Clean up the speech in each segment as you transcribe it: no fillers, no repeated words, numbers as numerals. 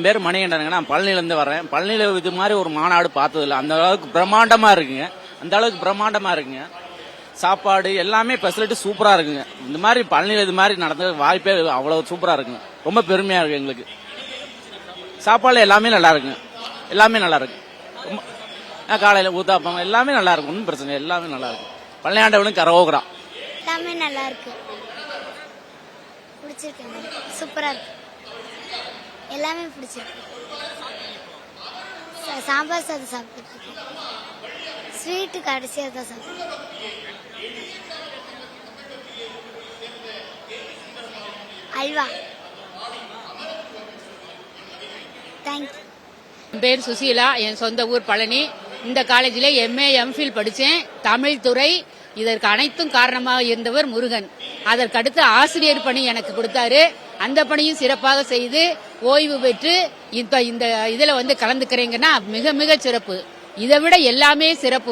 என் பேர் மணிகண்டனுங்க. நான் பழனிலேருந்து வரேன். பழனியில் இது மாதிரி ஒரு மாநாடு பார்த்ததில்ல. அந்த அளவுக்கு பிரம்மாண்டமாக இருக்குங்க. அந்த அளவுக்கு பிரம்மாண்டமாக இருக்குங்க. சாப்பாடு எல்லாமே ஃபெசிலிட்டி சூப்பராக இருக்குங்க. இந்த மாதிரி பழனியில் இது மாதிரி நடந்த வாய்ப்பே அவ்வளோ சூப்பராக இருக்குங்க. ரொம்ப பெருமையாக இருக்கு எங்களுக்கு. சாப்பாடு எல்லாமே நல்லா இருக்குங்க. எல்லாமே நல்லா இருக்கு. காலையில் ஊத்தாப்பம் எல்லாமே நல்லா இருக்கும். ஒன்றும் பிரச்சனை எல்லாமே நல்லா இருக்கு. பழனி ஆண்டவனுக்கு கரோகரா. எல்லாமே நல்லா இருக்கு. பிடிச்சிருக்கு. சூப்பரா இருக்கு. எல்லாமே பிடிச்சிருக்கு. சாம்பார் சாதம் சாப்பிட்டு ஸ்வீட்டு கடைசியாக தான் சாப்பிட்டு அல்வா. தேங்க்யூ. என் பேர் சுசீலா. என் சொந்த ஊர் பழனி. இந்த காலேஜில் எம்ஏ எம்ஃபில் படித்தேன். தமிழ் துறை. இதற்கு அனைத்தும் காரணமாக இருந்தவர் முருகன். அதற்கடுத்து ஆசிரியர் பணி எனக்கு கொடுத்தாரு. அந்த பணியும் சிறப்பாக செய்து ஓய்வு பெற்று இப்ப இந்த இதுல கலந்துக்கிறீங்கன்னா மிக மிக சிறப்பு. இதை விட எல்லாமே சிறப்பு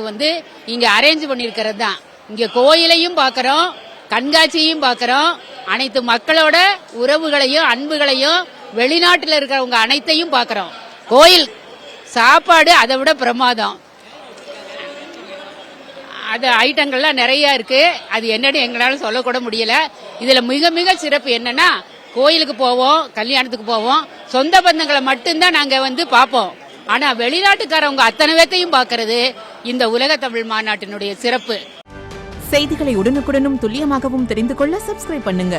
இங்க அரேஞ்ச் பண்ணிருக்கிறது தான். இங்க கோயிலையும் பாக்கிறோம், கண்காட்சியையும் பாக்கிறோம், அனைத்து மக்களோட உறவுகளையும் அன்புகளையும் வெளிநாட்டில் இருக்கிறவங்க அனைத்தையும் பாக்கிறோம். கோயில் சாப்பாடு அதை விட பிரமாதம். அது ஐட்டங்கள்லாம் நிறைய இருக்கு. அது என்னன்னு எங்களால சொல்லக்கூட முடியல. இதுல மிக மிக சிறப்பு என்னன்னா கோயிலுக்கு போவோம், கல்யாணத்துக்கு போவோம், சொந்த பந்தங்களை மட்டும்தான் நாங்க பார்ப்போம். ஆனா வெளிநாட்டுக்காரவங்க அத்தனை பேத்தையும் பார்க்கறது இந்த உலக தமிழ் மாநாட்டினுடைய சிறப்பு. செய்திகளை உடனுக்குடனும் துல்லியமாகவும் தெரிந்து கொள்ள சப்ஸ்கிரைப் பண்ணுங்க.